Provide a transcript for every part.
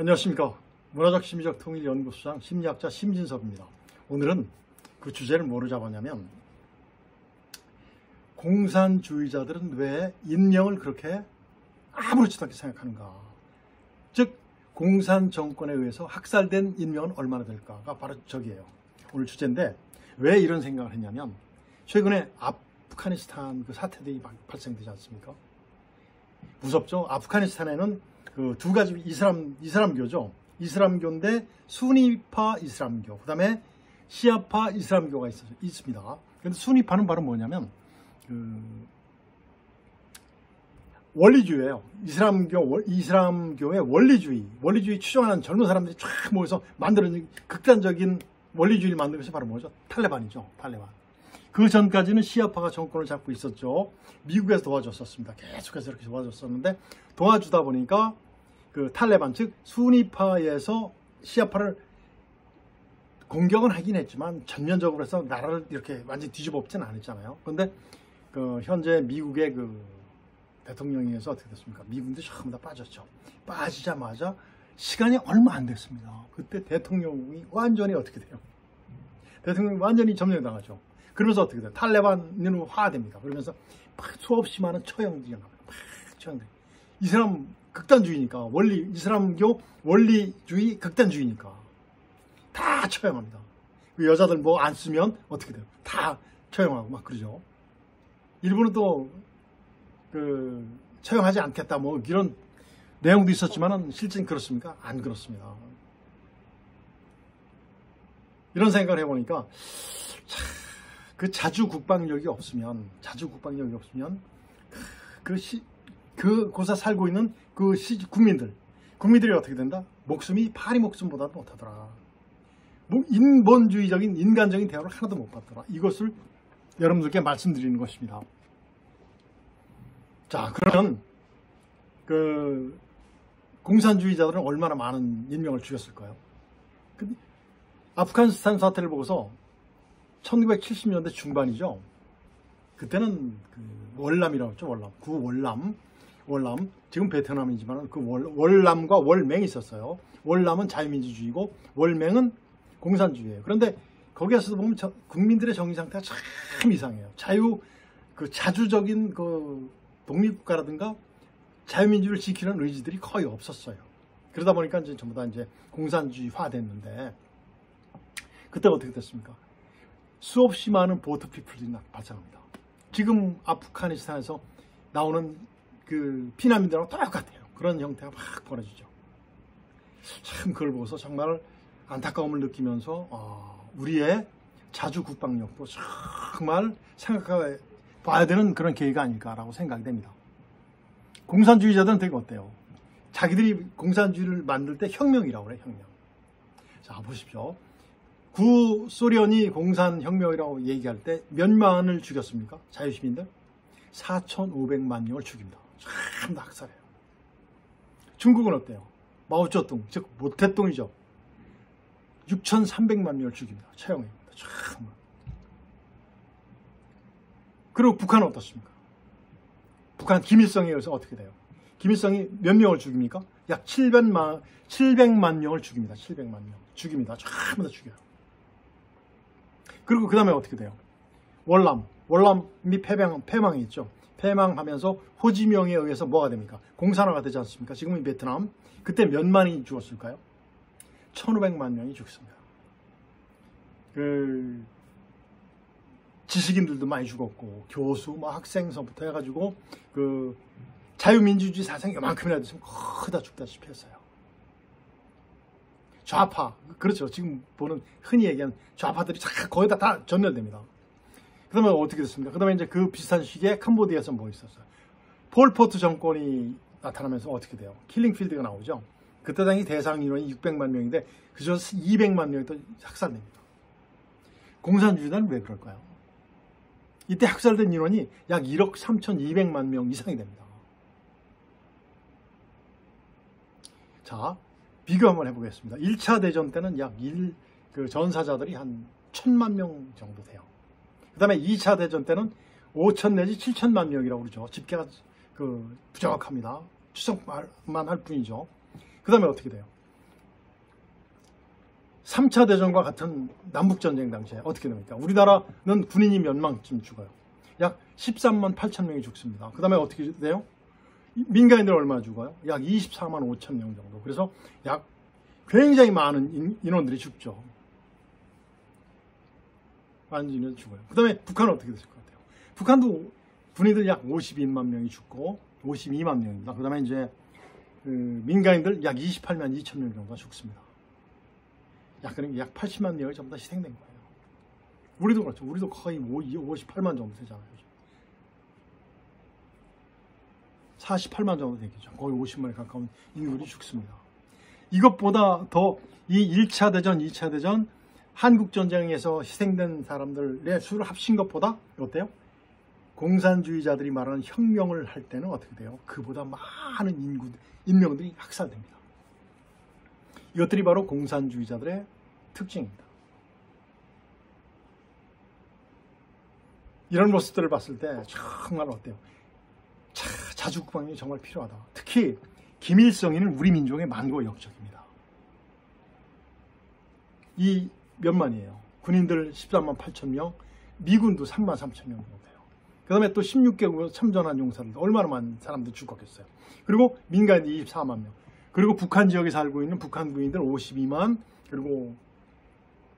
안녕하십니까. 문화적 심리적 통일연구소장 심리학자 심진섭입니다. 오늘은 그 주제를 뭐로 잡았냐면, 공산주의자들은 왜 인명을 그렇게 아무렇지도 않게 생각하는가. 즉 공산 정권에 의해서 학살된 인명은 얼마나 될까가 바로 저기예요. 오늘 주제인데, 왜 이런 생각을 했냐면, 최근에 아프가니스탄 그 사태들이 발생되지 않습니까? 무섭죠. 아프가니스탄에는 그 두 가지 이슬람교죠. 이슬람교인데 수니파 이슬람교, 그 다음에 시아파 이슬람교가 있습니다. 그런데 수니파는 바로 뭐냐면 원리주의예요. 이슬람교의 원리주의 추종하는 젊은 사람들이 쫙 모여서 만들어진 극단적인 원리주의를 만든 것이 바로 뭐죠? 탈레반이죠. 탈레반. 그 전까지는 시아파가 정권을 잡고 있었죠. 미국에서 도와줬었습니다. 계속해서 이렇게 도와줬었는데, 도와주다 보니까 그 탈레반, 즉 수니파에서 시아파를 공격은 하긴 했지만 전면적으로 해서 나라를 이렇게 완전히 뒤집어 엎지는 않았잖아요. 그런데 그 현재 미국의 그 대통령에 의해서 어떻게 됐습니까? 미군들이 전부 다 빠졌죠. 빠지자마자 시간이 얼마 안 됐습니다. 그때 대통령이 완전히 어떻게 돼요? 대통령이 완전히 점령당하죠. 그러면서 어떻게 돼요? 탈레반으로 화됩니다. 그러면서 수없이 많은 처형들이 나옵니다. 처형들. 이슬람 극단주의니까, 이슬람교 원리주의 극단주의니까 다 처형합니다. 그 여자들 뭐 안 쓰면 어떻게 돼요? 다 처형하고 막 그러죠. 일부는 또 그 처형하지 않겠다 뭐 이런 내용도 있었지만은 실제는 그렇습니까? 안 그렇습니다. 이런 생각을 해보니까 그 자주 국방력이 없으면 그 곳에 살고 있는 그 국민들이 어떻게 된다? 목숨이 파리 목숨보다도 못하더라. 뭐 인본주의적인 인간적인 대우를 하나도 못 받더라. 이것을 여러분들께 말씀드리는 것입니다. 자, 그러면 그 공산주의자들은 얼마나 많은 인명을 죽였을까요? 아프가니스탄 사태를 보고서 1970년대 중반이죠. 그때는 그 월남이라고 했죠. 월남. 지금 베트남이지만 그 월남과 월맹이 있었어요. 월남은 자유민주주의고 월맹은 공산주의예요. 그런데 거기에서 보면 국민들의 정신 상태가 참 이상해요. 자주적인 그 독립국가라든가 자유민주를 지키는 의지들이 거의 없었어요. 그러다 보니까 이제 전부 다 이제 공산주의화 됐는데, 그때 어떻게 됐습니까? 수없이 많은 보트피플들이 발생합니다. 지금 아프가니스탄에서 나오는 그 피난민들하고 똑같아요. 그런 형태가 막 벌어지죠. 참 그걸 보고서 정말 안타까움을 느끼면서 우리의 자주 국방력도 정말 생각해 봐야 되는 그런 계기가 아닐까라고 생각이 됩니다. 공산주의자들은 되게 어때요? 자기들이 공산주의를 만들 때 혁명이라고 그래요. 혁명. 자, 보십시오. 구소련이 공산혁명이라고 얘기할 때 몇만을 죽였습니까? 자유시민들? 4,500만 명을 죽입니다. 참 낙살해요. 중국은 어때요? 마오쩌둥, 즉 모태똥이죠. 6,300만 명을 죽입니다. 처형입니다. 정말. 그리고 북한은 어떻습니까? 북한 김일성에 의해서 어떻게 돼요? 김일성이 몇 명을 죽입니까? 약 700만 명을 죽입니다. 700만 명. 죽입니다. 전부 다 죽여요. 그리고 그 다음에 어떻게 돼요? 월남이 패망이 있죠. 패망하면서 호지명에 의해서 뭐가 됩니까? 공산화가 되지 않습니까? 지금은 베트남. 그때 몇만이 죽었을까요? 1,500만 명이 죽습니다. 그 지식인들도 많이 죽었고, 교수, 학생서부터 해가지고 그 자유민주주의 사상이 요만큼이라도 있으면 거의 다 죽다시피 했어요. 좌파, 그렇죠. 지금 보는 흔히 얘기하는 좌파들이 거의 다 전멸됩니다. 그 다음에 어떻게 됐습니까? 그 다음에 이제 그 비슷한 시기에 캄보디아에서 뭐 있었어요? 폴포트 정권이 나타나면서 어떻게 돼요? 킬링필드가 나오죠. 그때 당시 대상 인원이 600만 명인데 그중 200만 명이 또 학살됩니다. 공산주의자는 왜 그럴까요? 이때 학살된 인원이 약 1억 3,200만 명 이상이 됩니다. 자, 비교 한번 해보겠습니다. 1차 대전 때는 약 그 전사자들이 한 1,000만 명 정도 돼요. 그 다음에 2차 대전 때는 5천 내지 7천만 명이라고 그러죠. 집계가 부정확합니다. 추정만 할 뿐이죠. 그 다음에 어떻게 돼요? 3차 대전과 같은 남북전쟁 당시에 어떻게 됩니까? 우리나라는 군인이 몇 만쯤 죽어요? 약 13만 8천 명이 죽습니다. 그 다음에 어떻게 돼요? 민간인들 얼마 죽어요? 약 24만 5천 명 정도. 그래서 약 굉장히 많은 인원들이 죽죠. 많은 인원이 죽어요. 그 다음에 북한은 어떻게 됐을 것 같아요? 북한도 군인들 약 52만 명이 죽고 52만 명입니다. 그 다음에 이제 민간인들 약 28만 2천 명 정도가 죽습니다. 약 80만 명이 전부 다 희생된 거예요. 우리도 그렇죠. 우리도 거의 58만 정도 되잖아요. 48만 정도 되겠죠. 거의 50만에 가까운 인구들이 죽습니다. 이것보다 더 이 1차 대전, 2차 대전 한국전쟁에서 희생된 사람들의 수를 합친 것보다 어때요? 공산주의자들이 말하는 혁명을 할 때는 어떻게 돼요? 그보다 많은 인명들이 학살됩니다. 이것들이 바로 공산주의자들의 특징입니다. 이런 모습들을 봤을 때 정말 어때요? 자주국방이 정말 필요하다. 특히 김일성이는 우리 민족의 만고 역적입니다. 이 몇만이에요. 군인들 13만 8천 명, 미군도 3만 3천 명 정도 돼요. 그 다음에 또 16개국에서 참전한 용사들 얼마나 많은 사람들 죽었겠어요. 그리고 민간인들 24만 명. 그리고 북한 지역에 살고 있는 북한 군인들 52만, 그리고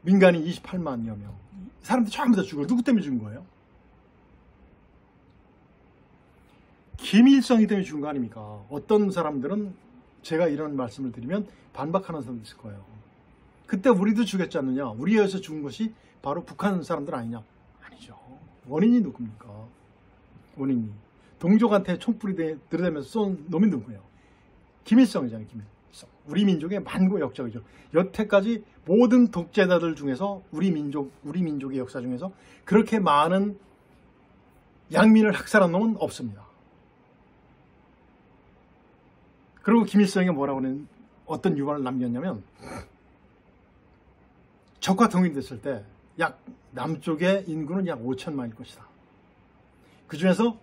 민간인 28만여 명. 사람들 전부 다 죽어요. 누구 때문에 죽은 거예요? 김일성이 때문에 죽은 거 아닙니까? 어떤 사람들은 제가 이런 말씀을 드리면 반박하는 사람도 있을 거예요. 그때 우리도 죽였지 않느냐? 우리에 의해서 죽은 것이 바로 북한 사람들 아니냐? 아니죠. 원인이 누굽니까? 원인이. 동족한테 총불이 들이대면서 쏜 놈이 누구예요? 김일성이잖아요. 김일성. 우리 민족의 만고 역적이죠. 여태까지 모든 독재자들 중에서 우리 민족의 역사 중에서 그렇게 많은 양민을 학살한 놈은 없습니다. 그리고 김일성이 뭐라고 하는 어떤 유언을 남겼냐면, 적과 통일됐을 때 약 남쪽의 인구는 약 5천만일 것이다. 그 중에서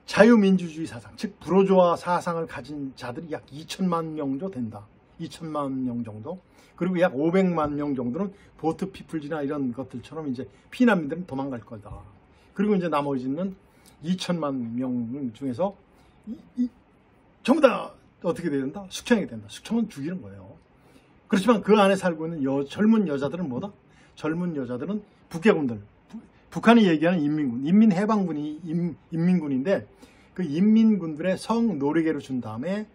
자유민주주의 사상, 즉 부르주아 사상을 가진 자들이 약 2천만 명 정도 된다. 2천만 명 정도. 그리고 약 500만 명 정도는 보트 피플지나 이런 것들처럼 이제 피난민들은 도망갈 거다. 그리고 이제 나머지는 2천만 명 중에서 전부 다 어떻게 된다? 숙청이 된다. 숙청은 죽이는 거예요. 그렇지만 그 안에 살고 있는 젊은 여자들은 뭐다? 젊은 여자들은 북괴군들. 북한이 얘기하는 인민군, 인민해방군이 인민군인데 그 인민군들의 성 노리개를 준 다음에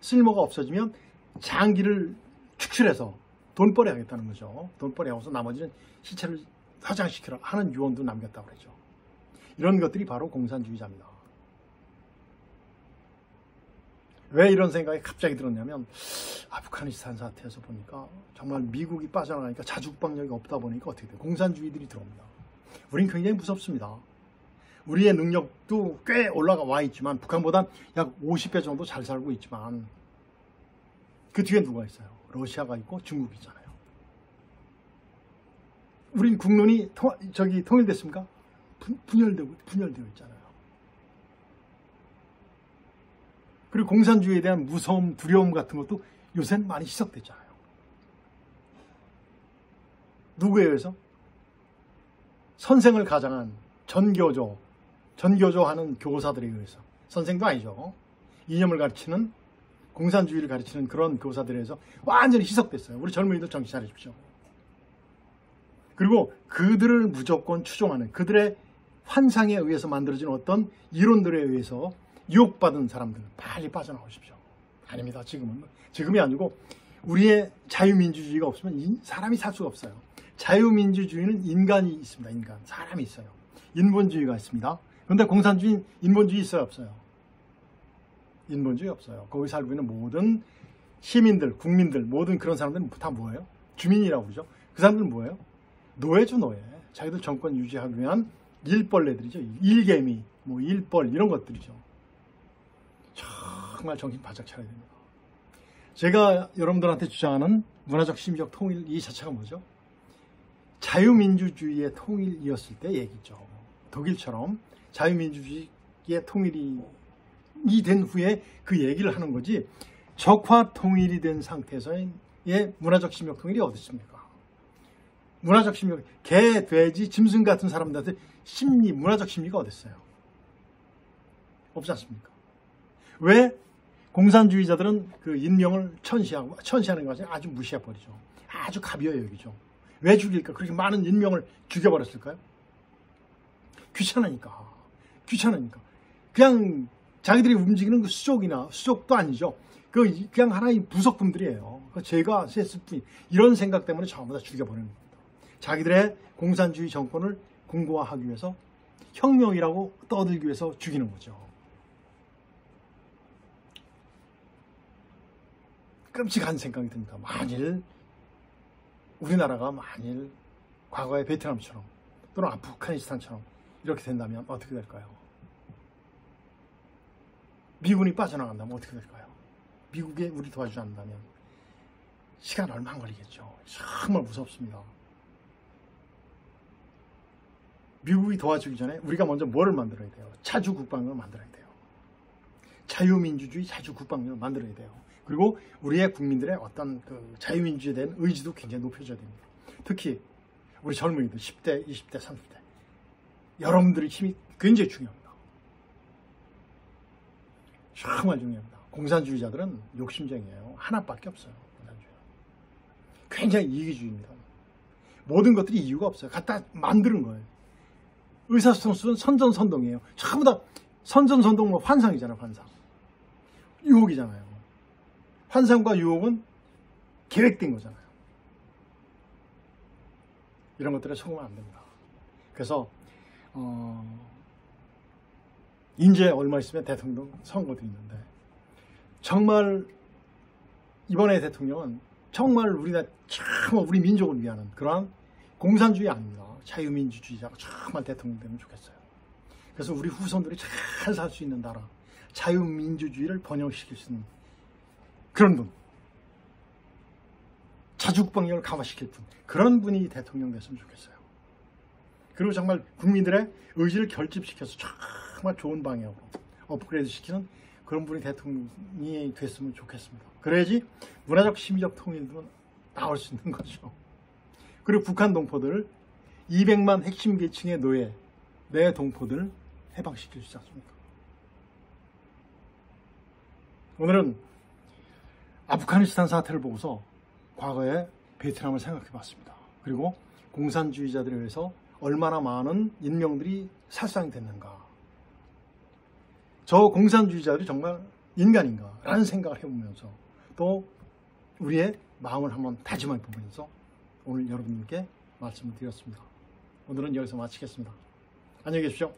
쓸모가 없어지면 장기를 축출해서 돈벌이 하겠다는 거죠. 돈벌이 하고서 나머지는 시체를 화장시키라 하는 유언도 남겼다고 그러죠. 이런 것들이 바로 공산주의자입니다. 왜 이런 생각이 갑자기 들었냐면, 아프가니스탄 사태에서 보니까 정말 미국이 빠져나가니까 자주국방력이 없다 보니까 어떻게 돼요? 공산주의들이 들어옵니다. 우린 굉장히 무섭습니다. 우리의 능력도 꽤 올라와 있지만, 북한보다 약 50배 정도 잘 살고 있지만, 그 뒤에 누가 있어요? 러시아가 있고 중국이 있잖아요. 우린 국론이 통일됐습니까? 분열되어 있잖아요. 그리고 공산주의에 대한 무서움, 두려움 같은 것도 요새는 많이 희석됐잖아요. 누구에 의해서? 선생을 가장한 전교조 하는 교사들에 의해서. 선생도 아니죠. 이념을 가르치는, 공산주의를 가르치는 그런 교사들에 의해서 완전히 희석됐어요. 우리 젊은이들 정신 차리십시오. 그리고 그들을 무조건 추종하는, 그들의 환상에 의해서 만들어진 어떤 이론들에 의해서 유혹받은 사람들 빨리 빠져나오십시오. 아닙니다. 지금이 아니고 우리의 자유민주주의가 없으면 사람이 살 수가 없어요. 자유민주주의는 인간이 있습니다. 인간, 사람이 있어요. 인본주의가 있습니다. 그런데 공산주의는 인본주의 있어요? 없어요? 인본주의 없어요. 거기 살고 있는 모든 시민들, 국민들, 모든 그런 사람들은 다 뭐예요? 주민이라고 그러죠. 그 사람들은 뭐예요? 노예죠, 노예. 자기들 정권 유지하기 위한 일벌레들이죠. 일개미, 일벌 이런 것들이죠. 정말 정신 바짝 차려야 됩니다. 제가 여러분들한테 주장하는 문화적 심리적 통일 이 자체가 뭐죠? 자유민주주의의 통일이었을 때 얘기죠. 독일처럼 자유민주주의의 통일이 된 후에 그 얘기를 하는 거지, 적화 통일이 된 상태에서의 문화적 심리적 통일이 어디 있습니까? 문화적 심리, 개, 돼지, 짐승 같은 사람들한테 문화적 심리가 어딨어요? 없지 않습니까? 왜 공산주의자들은 그 인명을 천시하는 것이 아주 무시해버리죠. 아주 가벼워 여기죠. 왜 죽일까? 그렇게 많은 인명을 죽여버렸을까요? 귀찮으니까. 그냥 자기들이 움직이는 그 수족도 아니죠. 그냥 하나의 부속품들이에요. 제가 셌을 뿐. 이런 생각 때문에 전부 다 죽여버리는 겁니다. 자기들의 공산주의 정권을 공고화하기 위해서, 혁명이라고 떠들기 위해서 죽이는 거죠. 끔찍한 생각이 듭니다. 우리나라가 과거의 베트남처럼 또는 아프가니스탄처럼 이렇게 된다면 어떻게 될까요? 미군이 빠져나간다면 어떻게 될까요? 미국에 우리 도와주지 않는다면 시간 얼마 안 걸리겠죠. 정말 무섭습니다. 미국이 도와주기 전에 우리가 먼저 뭐를 만들어야 돼요? 자주국방을 만들어야 돼요. 자유민주주의 자주국방을 만들어야 돼요. 그리고 우리의 국민들의 어떤 그 자유민주주의에 대한 의지도 굉장히 높여져야 됩니다. 특히 우리 젊은이들 10대, 20대, 30대 여러분들의 힘이 굉장히 중요합니다. 정말 중요합니다. 공산주의자들은 욕심쟁이에요. 하나밖에 없어요. 공산주의는. 굉장히 이기주의입니다. 모든 것들이 이유가 없어요. 갖다 만드는 거예요. 의사소통술은 선전선동이에요. 전부 다 선전선동, 환상이잖아요. 환상. 유혹이잖아요. 환상과 유혹은 계획된 거잖아요. 이런 것들에 속으면 안 됩니다. 그래서 이제 얼마 있으면 대통령 선거도 있는데 정말 이번에 대통령은 정말 우리 민족을 위하는 그러한 공산주의 아닙니다. 자유민주주의자가 정말 대통령 되면 좋겠어요. 그래서 우리 후손들이 잘 살 수 있는 나라, 자유민주주의를 번영시킬 수 있는 그런 분, 자주국방력을 강화시킬 분, 그런 분이 대통령 됐으면 좋겠어요. 그리고 정말 국민들의 의지를 결집시켜서 정말 좋은 방향으로 업그레이드 시키는 그런 분이 대통령이 됐으면 좋겠습니다. 그래야지 문화적 심리적 통일도 나올 수 있는 거죠. 그리고 북한 동포들 200만 핵심 계층의 내 동포들을 해방시킬 수 있지 않습니까? 오늘은 아프가니스탄 사태를 보고서 과거의 베트남을 생각해 봤습니다. 그리고 공산주의자들에 의해서 얼마나 많은 인명들이 살상이 됐는가. 저 공산주의자들이 정말 인간인가 라는 생각을 해보면서 또 우리의 마음을 한번 다짐해 보면서 오늘 여러분께 말씀을 드렸습니다. 오늘은 여기서 마치겠습니다. 안녕히 계십시오.